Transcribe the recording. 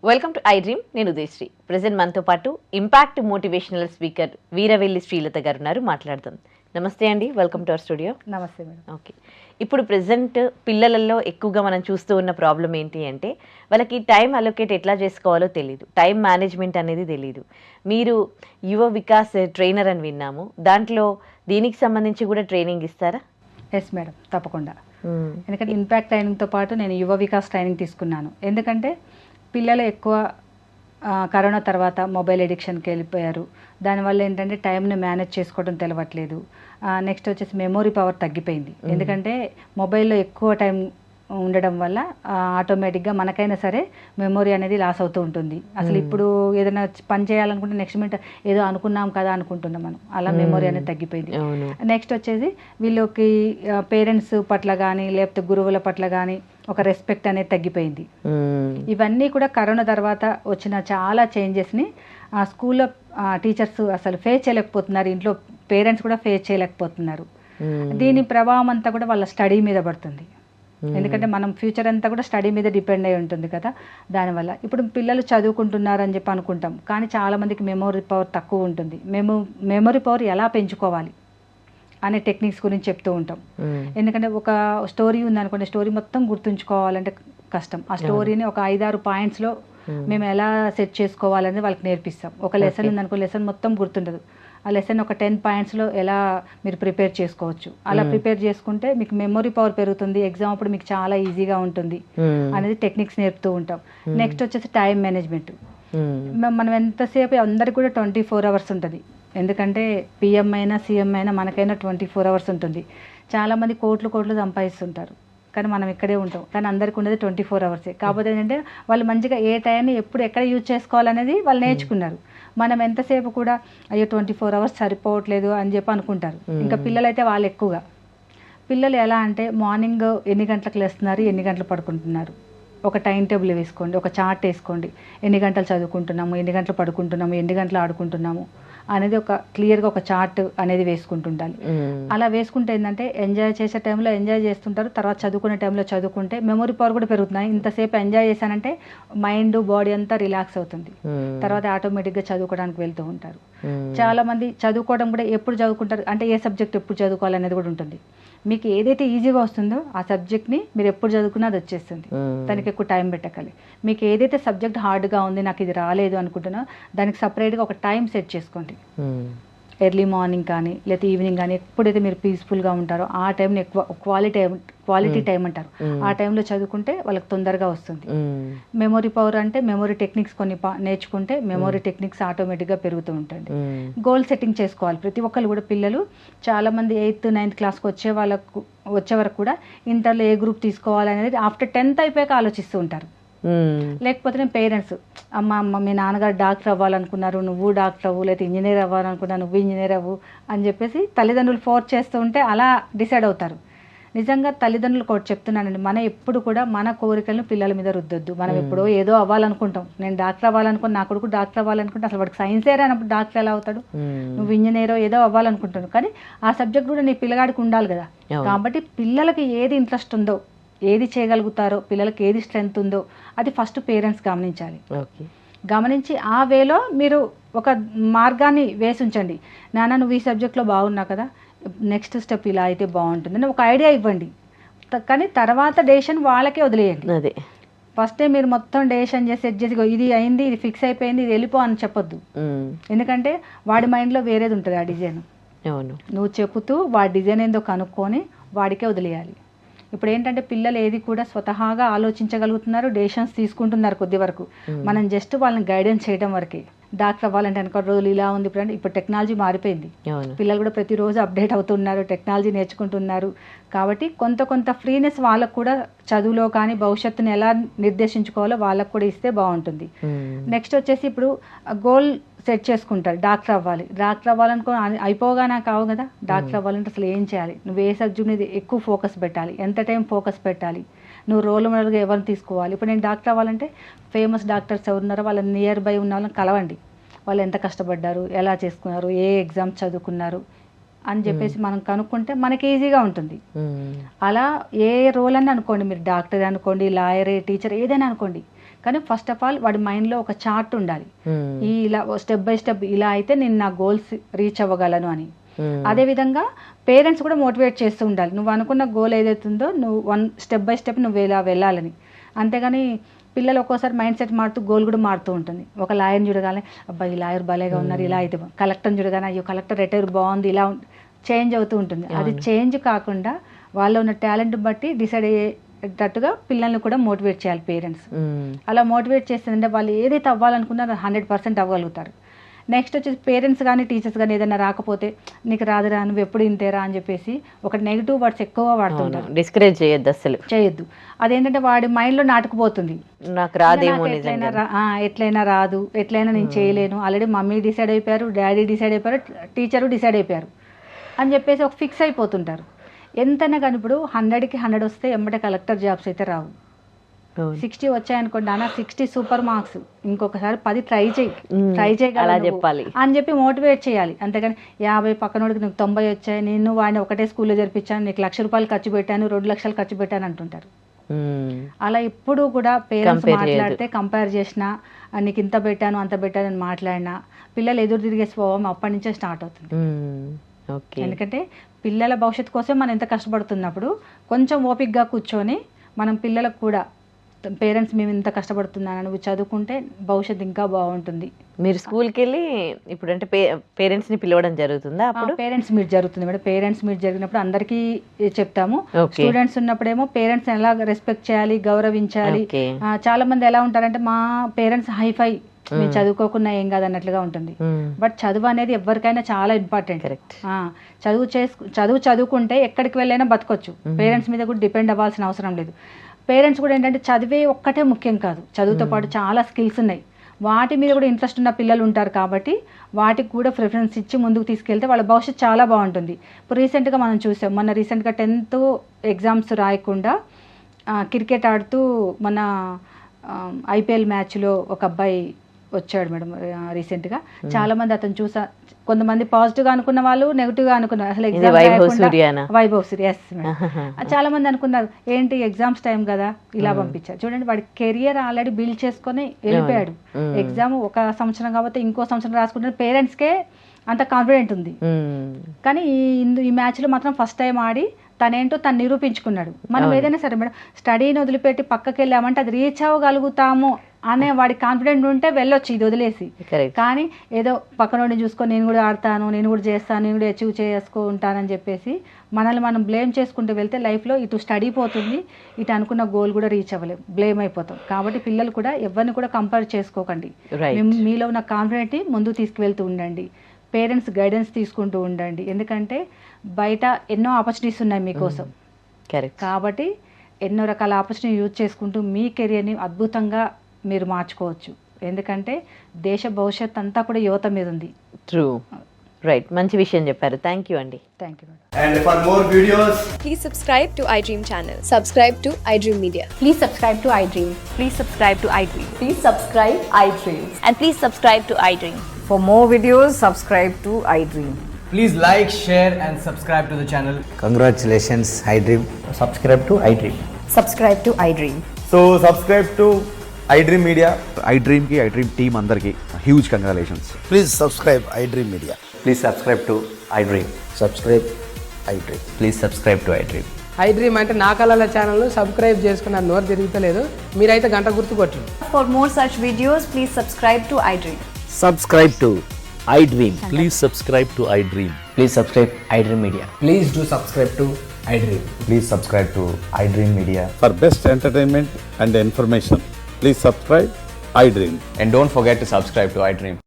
Welcome to I dream. నేను Udayasri. Present మనతో పాటు impact motivational speaker Veeravelli Srilatha గారు ఉన్నారు. మాట్లాడదాం. నమస్తే అండి, వెల్కమ్ టు అవర్ స్టూడియో. నమస్తే మేడం. ఓకే, ఇప్పుడు ప్రెసెంట్ పిల్లలలో ఎక్కువగా మనం చూస్తూ ఉన్న ప్రాబ్లం ఏంటి అంటే వాళ్ళకి టైం అలొకేట్ ఎట్లా చేసుకోవాలో తెలియదు, టైం మేనేజ్మెంట్ అనేది తెలియదు. మీరు యువ వికాస్ ట్రైనర్ అని విన్నాము, దాంట్లో దీనికి సంబంధించి కూడా ట్రైనింగ్ ఇస్తారా? ఎస్ మేడం, తప్పకుండా. ఎందుకంటే ఇంపాక్ట్ ట్రైనింగ్తో పాటు నేను యువ వికాస్ ట్రైనింగ్ తీసుకున్నాను. ఎందుకంటే పిల్లలు ఎక్కువ కరోనా తర్వాత మొబైల్ ఎడిక్షన్కి వెళ్ళిపోయారు. దానివల్ల ఏంటంటే టైంని మేనేజ్ చేసుకోవడం తెలవట్లేదు. నెక్స్ట్ వచ్చేసి మెమొరీ పవర్ తగ్గిపోయింది. ఎందుకంటే మొబైల్లో ఎక్కువ టైం ఉండడం వల్ల ఆటోమేటిక్గా మనకైనా సరే మెమొరీ అనేది లాస్ అవుతూ ఉంటుంది. అసలు ఇప్పుడు ఏదైనా పని చేయాలనుకుంటే నెక్స్ట్ మినిట్ ఏదో అనుకున్నాం కదా అనుకుంటున్నాం మనం, అలా మెమొరీ అనేది తగ్గిపోయింది. నెక్స్ట్ వచ్చేసి వీళ్ళకి పేరెంట్స్ పట్ల కానీ లేకపోతే గురువుల పట్ల కానీ ఒక రెస్పెక్ట్ అనేది తగ్గిపోయింది. ఇవన్నీ కూడా కరోనా తర్వాత వచ్చిన చాలా చేంజెస్ని స్కూల్లో టీచర్స్ అసలు ఫేస్ చేయలేకపోతున్నారు, ఇంట్లో పేరెంట్స్ కూడా ఫేస్ చేయలేకపోతున్నారు. దీని ప్రభావం అంతా కూడా వాళ్ళ స్టడీ మీద పడుతుంది. ఎందుకంటే మనం ఫ్యూచర్ అంతా కూడా స్టడీ మీద డిపెండ్ అయి ఉంటుంది కదా. దానివల్ల ఇప్పుడు పిల్లలు చదువుకుంటున్నారని చెప్పి అనుకుంటాం, కానీ చాలామందికి మెమొరీ పవర్ తక్కువ ఉంటుంది. మెమొరీ పవర్ ఎలా పెంచుకోవాలి అనే టెక్నిక్స్ గురించి చెప్తూ ఉంటాం. ఎందుకంటే ఒక స్టోరీ ఉందనుకోండి, స్టోరీ మొత్తం గుర్తుంచుకోవాలంటే కష్టం. ఆ స్టోరీని ఒక 5-6 పాయింట్స్లో మేము ఎలా సెట్ చేసుకోవాలని వాళ్ళకి నేర్పిస్తాం. ఒక లెసన్ ఉందనుకో, లెసన్ మొత్తం గుర్తుండదు. ఆ లెసన్ ఒక 10 పాయింట్స్లో ఎలా మీరు ప్రిపేర్ చేసుకోవచ్చు. అలా ప్రిపేర్ చేసుకుంటే మీకు మెమొరీ పవర్ పెరుగుతుంది, ఎగ్జామ్ అప్పుడు మీకు చాలా ఈజీగా ఉంటుంది అనేది టెక్నిక్స్ నేర్పుతూ ఉంటాం. నెక్స్ట్ వచ్చేసి టైం మేనేజ్మెంట్. మనం ఎంతసేపు అందరికి కూడా 24 అవర్స్ ఉంటుంది. ఎందుకంటే పిఎం అయినా సీఎం అయినా మనకైనా 24 అవర్స్ ఉంటుంది. చాలామంది కోట్లు సంపాదిస్తుంటారు, కానీ మనం ఇక్కడే ఉంటాం. కానీ అందరికీ ఉండేది 24 అవర్సే. కాకపోతే ఏంటంటే వాళ్ళు మంచిగా ఏ టైంని ఎప్పుడు ఎక్కడ యూజ్ చేసుకోవాలనేది వాళ్ళు నేర్చుకున్నారు. మనం ఎంతసేపు కూడా అయ్యో 24 అవర్స్ సరిపోవట్లేదు అని చెప్పి అనుకుంటారు. ఇంకా పిల్లలైతే వాళ్ళు ఎక్కువగా పిల్లలు ఎలా అంటే మార్నింగ్ ఎన్ని గంటలకు లేస్తున్నారు, ఎన్ని గంటలు పడుకుంటున్నారు, ఒక టైం టేబుల్ వేసుకోండి, ఒక చార్ట్ వేసుకోండి. ఎన్ని గంటలు చదువుకుంటున్నాము, ఎన్ని గంటలు పడుకుంటున్నాము, ఎన్ని గంటలు ఆడుకుంటున్నాము అనేది ఒక క్లియర్గా ఒక చార్ట్ అనేది వేసుకుంటుండాలి. అలా వేసుకుంటే ఏంటంటే ఎంజాయ్ చేసే టైంలో ఎంజాయ్ చేస్తుంటారు, తర్వాత చదువుకునే టైంలో చదువుకుంటే మెమొరీ పవర్ కూడా పెరుగుతుంది. ఇంతసేపు ఎంజాయ్ చేశానంటే మైండ్ బాడీ అంతా రిలాక్స్ అవుతుంది. తర్వాత ఆటోమేటిక్గా చదువుకోవడానికి వెళ్తూ ఉంటారు. చాలా మంది చదువుకోవడం కూడా ఎప్పుడు చదువుకుంటారు అంటే ఏ సబ్జెక్ట్ ఎప్పుడు చదువుకోవాలనేది కూడా ఉంటుంది. మీకు ఏదైతే ఈజీగా వస్తుందో ఆ సబ్జెక్ట్ని మీరు ఎప్పుడు చదువుకున్నా అది వచ్చేస్తుంది. దానికి ఎక్కువ టైం పెట్టకాలి. మీకు ఏదైతే సబ్జెక్ట్ హార్డ్గా ఉంది, నాకు ఇది రాలేదు అనుకుంటున్నా, దానికి సపరేట్గా ఒక టైం సెట్ చేసుకోండి. ఎర్లీ మార్నింగ్ కానీ లేకపోతే ఈవినింగ్ కానీ ఎప్పుడైతే మీరు పీస్ఫుల్గా ఉంటారో ఆ టైంని ఎక్కువ క్వాలిటీ టైం అంటారు. ఆ టైంలో చదువుకుంటే వాళ్ళకి తొందరగా వస్తుంది. మెమొరీ పవర్ అంటే మెమొరీ టెక్నిక్స్ కొన్ని నేర్చుకుంటే మెమొరీ టెక్నిక్స్ ఆటోమేటిక్గా పెరుగుతూ ఉంటుంది. గోల్ సెట్టింగ్ చేసుకోవాలి ప్రతి ఒక్కరు కూడా. పిల్లలు చాలామంది 8th 9th క్లాస్కి వచ్చే వరకు కూడా ఇంటర్లో ఏ గ్రూప్ తీసుకోవాలనేది ఆఫ్టర్ 10th అయిపోయాక ఆలోచిస్తూ ఉంటారు. లేకపోతే పేరెంట్స్ అమ్మ మీ నాన్నగారు డాక్టర్ అవ్వాలనుకున్నారు, నువ్వు డాక్టర్ అవ్వు, లేకపోతే ఇంజనీర్ అవ్వాలనుకున్నా నువ్వు ఇంజనీర్ అవ్వు అని చెప్పేసి తల్లిదండ్రులు ఫోర్స్ చేస్తూ ఉంటే అలా డిసైడ్ అవుతారు. నిజంగా తల్లిదండ్రులు కూడా చెప్తున్నానండి, మనం ఎప్పుడు కూడా మన కోరికలను పిల్లల మీద రుద్దొద్దు. మనం ఎప్పుడో ఏదో అవ్వాలనుకుంటాం. నేను డాక్టర్ అవ్వాలనుకుని, నా కొడుకు డాక్టర్ అవ్వాలనుకుంటే అసలు వాడికి సైన్స్ అన్నప్పుడు డాక్టర్ ఎలా అవుతాడు? నువ్వు ఇంజనీరో ఏదో అవ్వాలనుకుంటాను, కానీ ఆ సబ్జెక్ట్ కూడా నీ పిల్లగాడికి ఉండాలి కదా. కాబట్టి పిల్లలకి ఏది ఇంట్రెస్ట్ ఉందో, ఏది చేయగలుగుతారో, పిల్లలకి ఏది స్ట్రెంగ్త్ ఉందో అది ఫస్ట్ పేరెంట్స్ గమనించాలి. గమనించి ఆ వేలో మీరు ఒక మార్గాన్ని వేసి ఉంచండి. నాన్న నువ్వు ఈ సబ్జెక్ట్లో బాగున్నావు కదా, నెక్స్ట్ స్టెప్ ఇలా అయితే బాగుంటుందని ఒక ఐడియా ఇవ్వండి. కానీ తర్వాత డెసిషన్ వాళ్ళకే వదిలేయండి. అదే ఫస్టే మీరు మొత్తం డెసిషన్ చేసి సెట్ చేసి ఇది అయింది, ఇది ఫిక్స్ అయిపోయింది, ఇది వెళ్ళిపో అని చెప్పొద్దు. ఎందుకంటే వాడి మైండ్లో వేరేది ఉంటుంది ఆ డిజైన్. నువ్వు చెబుతూ వాడి డిజైన్ ఏందో కనుక్కొని వాడికే వదిలేయాలి. ఇప్పుడు ఏంటంటే పిల్లలు ఏది కూడా స్వతహాగా ఆలోచించగలుగుతున్నారు, డెసిషన్స్ తీసుకుంటున్నారు కొద్ది వరకు. మనం జస్ట్ వాళ్ళని గైడెన్స్ చేయడం వరకే. డాక్టర్ అవ్వాలంటే అనుకో రోజులు ఇలా ఉంది, ఇప్పుడు టెక్నాలజీ మారిపోయింది. పిల్లలు కూడా ప్రతిరోజు అప్డేట్ అవుతున్నారు, టెక్నాలజీ నేర్చుకుంటున్నారు. కాబట్టి కొంత ఫ్రీనెస్ వాళ్ళకు కూడా చదువులో కానీ భవిష్యత్తుని ఎలా నిర్దేశించుకోవాలో వాళ్ళకు కూడా ఇస్తే బాగుంటుంది. నెక్స్ట్ వచ్చేసి ఇప్పుడు గోల్ సెట్ చేసుకుంటారు, డాక్టర్ అవ్వాలనుకో అయిపోగానే కావు కదా. డాక్టర్ అవ్వాలంటే అసలు ఏం చేయాలి, నువ్వు ఏ సబ్జెక్ట్ మీద ఎక్కువ ఫోకస్ పెట్టాలి, ఎంత టైం ఫోకస్ పెట్టాలి, నువ్వు రోల్ మోడల్గా ఎవరిని తీసుకోవాలి. ఇప్పుడు నేను డాక్టర్ అవ్వాలంటే ఫేమస్ డాక్టర్స్ ఎవరున్నారో వాళ్ళ నియర్ బై ఉన్న వాళ్ళని కలవండి. వాళ్ళు ఎంత కష్టపడ్డారు, ఎలా చేసుకున్నారు, ఏ ఎగ్జామ్స్ చదువుకున్నారు అని చెప్పేసి మనం కనుక్కుంటే మనకి ఈజీగా ఉంటుంది. అలా ఏ రోల్ అని అనుకోండి, మీరు డాక్టర్ అనుకోండి, లాయర్, టీచర్ ఏదైనా అనుకోండి, కానీ ఫస్ట్ ఆఫ్ ఆల్ వాడి మైండ్లో ఒక చార్ట్ ఉండాలి, ఈ ఇలా స్టెప్ బై స్టెప్ ఇలా అయితే నేను నా గోల్స్ రీచ్ అవ్వగలను అని. అదేవిధంగా పేరెంట్స్ కూడా మోటివేట్ చేస్తూ ఉండాలి, నువ్వు అనుకున్న గోల్ ఏదైతుందో నువ్వు స్టెప్ బై స్టెప్ నువ్వు ఇలా వెళ్ళాలని. అంతేగాని పిల్లలు ఒక్కోసారి మైండ్ సెట్ మారుతూ గోల్ కూడా మారుతూ ఉంటుంది. ఒక లాయర్ని చూడగానే అబ్బాయి ఈ లాయర్ భలేగా ఉన్నారు, ఇలా అయితే కలెక్టర్ని చూడగానే అయ్యో కలెక్టర్ రిటైర్ బాగుంది, ఇలా చేంజ్ అవుతూ ఉంటుంది. అది చేంజ్ కాకుండా వాళ్ళు ఉన్న టాలెంట్ బట్టి డిసైడ్ అయ్యేటట్టుగా పిల్లల్ని కూడా మోటివేట్ చేయాలి పేరెంట్స్. అలా మోటివేట్ చేస్తుందంటే వాళ్ళు ఏదైతే అవ్వాలనుకున్నారో 100% అవ్వగలుగుతారు. నెక్స్ట్ వచ్చేసి పేరెంట్స్ కానీ టీచర్స్ కానీ ఏదైనా రాకపోతే నీకు రాదురా, నువ్వు ఎప్పుడు ఇంతేరా అని చెప్పేసి ఒక నెగిటివ్ వర్డ్స్ ఎక్కువ వాడుతుంటారు. డిస్కరేజ్ చేయొద్దు, అసలు చేయొద్దు. అదేంటంటే వాడి మైండ్లో నాటుకుపోతుంది, నాకు రాదేమో, ఎట్లయినా రాదు, ఎట్లయినా నేను చేయలేను, ఆల్రెడీ మమ్మీ డిసైడ్ అయిపోయారు, డాడీ డిసైడ్ అయిపోయారు, టీచరు డిసైడ్ అయిపోయారు అని చెప్పేసి ఒక ఫిక్స్ అయిపోతుంటారు. ఎంతైనా కానీ ఇప్పుడు 100కి 100 వస్తే ఎమ్మటే కలెక్టర్ జాబ్స్ అయితే రావు. 60 వచ్చాయనుకోండి, అన్న 60 సూపర్ మార్క్స్, ఇంకొకసారి 10 ట్రై చెప్పాలి అని చెప్పి మోటివేట్ చేయాలి. అంతేగాని 50 పక్కనోడికి నీకు 90 వచ్చాయి, నేను వాడిని ఒకటే స్కూల్లో జరిపించాను, నీకు ₹1,00,000 ఖర్చు పెట్టాను, 2 లక్షలు ఖర్చు పెట్టాను అంటుంటారు. అలా ఎప్పుడు కూడా పేరెంట్స్ మాట్లాడితే కంపేర్ చేసినా, నీకు ఇంత పెట్టాను అంత పెట్టాను అని మాట్లాడినా పిల్లలు ఎదురు తిరిగే స్వభావం అప్పటి నుంచే స్టార్ట్ అవుతుంది. ఎందుకంటే పిల్లల భవిష్యత్తు కోసం మనం ఎంత కష్టపడుతున్నప్పుడు కొంచెం ఓపికగా కూర్చొని మనం పిల్లలకు కూడా పేరెంట్స్ మేము ఇంత కష్టపడుతున్నాను, నువ్వు చదువుకుంటే భవిష్యత్తు ఇంకా బాగుంటుంది. మీరు స్కూల్కి వెళ్ళి ఇప్పుడు అంటే పేరెంట్స్ని పిలవడం జరుగుతుందా? అప్పుడు పేరెంట్స్ మీట్ జరుగుతుంది మేడం. పేరెంట్స్ మీట్ జరిగినప్పుడు అందరికీ చెప్తాము. స్టూడెంట్స్ ఉన్నప్పుడేమో పేరెంట్స్ ఎలా రెస్పెక్ట్ చేయాలి, గౌరవించాలి. చాలా మంది ఎలా ఉంటారంటే మా పేరెంట్స్ హైఫై, మేము చదువుకోకుండా ఏం కాదు అన్నట్లుగా ఉంటుంది. బట్ చదువు అనేది ఎవరికైనా చాలా ఇంపార్టెంట్. చదువుకుంటే ఎక్కడికి వెళ్ళైనా బతకొచ్చు, పేరెంట్స్ మీద కూడా డిపెండ్ అవ్వాల్సిన అవసరం లేదు. పేరెంట్స్ కూడా ఏంటంటే చదివే ఒక్కటే ముఖ్యం కాదు, చదువుతో పాటు చాలా స్కిల్స్ ఉన్నాయి, వాటి మీద కూడా ఇంట్రెస్ట్ ఉన్న పిల్లలు ఉంటారు. కాబట్టి వాటికి కూడా ప్రిఫరెన్స్ ఇచ్చి ముందుకు తీసుకెళ్తే వాళ్ళ భవిష్యత్తు చాలా బాగుంటుంది. ఇప్పుడు రీసెంట్గా మనం చూసాం, మొన్న రీసెంట్గా 10th ఎగ్జామ్స్ రాయకుండా క్రికెట్ ఆడుతూ మన IPL మ్యాచ్లో ఒక అబ్బాయి వచ్చాడు మేడం రీసెంట్గా. చాలా మంది అతను చూసా, కొంతమంది పాజిటివ్గా అనుకున్న వాళ్ళు, నెగిటివ్గా అనుకున్నారు. అసలు వైభవ్ సూర్య, ఎస్ మేడం. చాలా మంది అనుకున్నారు ఏంటి ఎగ్జామ్స్ టైం కదా ఇలా పంపించారు. చూడండి వాడి కెరియర్ ఆల్రెడీ బిల్డ్ చేసుకొని వెళ్ళిపోయాడు. ఎగ్జామ్ ఒక సంవత్సరం కాబట్టి ఇంకో సంవత్సరం రాసుకుంటున్న పేరెంట్స్కే అంత కాన్ఫిడెంట్ ఉంది. కానీ ఈ మ్యాచ్లో మాత్రం ఫస్ట్ టైం ఆడి తనేంటో తను నిరూపించుకున్నాడు. మనం ఏదైనా సరే మేడం స్టడీని వదిలిపెట్టి పక్కకి వెళ్ళామంటే అది రీచ్ అవ్వగలుగుతాము అనే వాడి కాన్ఫిడెంట్ ఉంటే వెళ్ళొచ్చు ఇది వదిలేసి. కానీ ఏదో పక్కనోడిని చూసుకొని నేను కూడా ఆడతాను, నేను కూడా చేస్తాను, నేను కూడా అచీవ్ చేసుకుంటానని చెప్పేసి మనల్ని మనం బ్లేమ్ చేసుకుంటూ వెళ్తే లైఫ్లో ఇటు స్టడీ పోతుంది, ఇటు అనుకున్న గోల్ కూడా రీచ్ అవ్వలేము, బ్లేమ్ అయిపోతాం. కాబట్టి పిల్లలు కూడా ఎవరిని కూడా కంపేర్ చేసుకోకండి, మీలో ఉన్న కాన్ఫిడెంట్ని ముందుకు తీసుకువెళ్తూ ఉండండి, పేరెంట్స్ గైడెన్స్ తీసుకుంటూ ఉండండి. ఎందుకంటే బయట ఎన్నో ఆపర్చునిటీస్ ఉన్నాయి మీకోసం. కాబట్టి ఎన్నో రకాల ఆపర్చునిటీ యూజ్ చేసుకుంటూ మీ కెరియర్ని అద్భుతంగా మీరు మార్చుకోవచ్చు. ఎందుకంటే దేశ భవిష్యత్ అంతా కూడా యువత మీద ఉంది. ట్రూ, రైట్, మంచి విషయం చెప్పారు. థ్యాంక్ యూ అండి. Thank you. And for more videos, please subscribe to iDream channel. Subscribe to iDream Media. Please subscribe to iDream. Please subscribe to iDream. Please subscribe iDream. And please subscribe to iDream. For more videos, subscribe to iDream. please like, share and subscribe to the channel. Congratulations, iDream. Subscribe to iDream. Subscribe to iDream. So subscribe to iDream Media. iDream ki iDream team andarki huge congratulations. Please subscribe iDream Media. Please subscribe to iDream. Subscribe iDream. Please subscribe to iDream. iDream అంటే నా కళల channel subscribe చేసుకున్న నోరు తిరుగుతలేదు, మీరైతే గంట గుర్తు కొట్టండి. For more such videos, please subscribe to iDream. Subscribe to iDream. Please subscribe to iDream. Please subscribe iDream Media. Please do subscribe to iDream. Please subscribe to iDream Media. For best entertainment and information, please subscribe iDream. And don't forget to subscribe to iDream.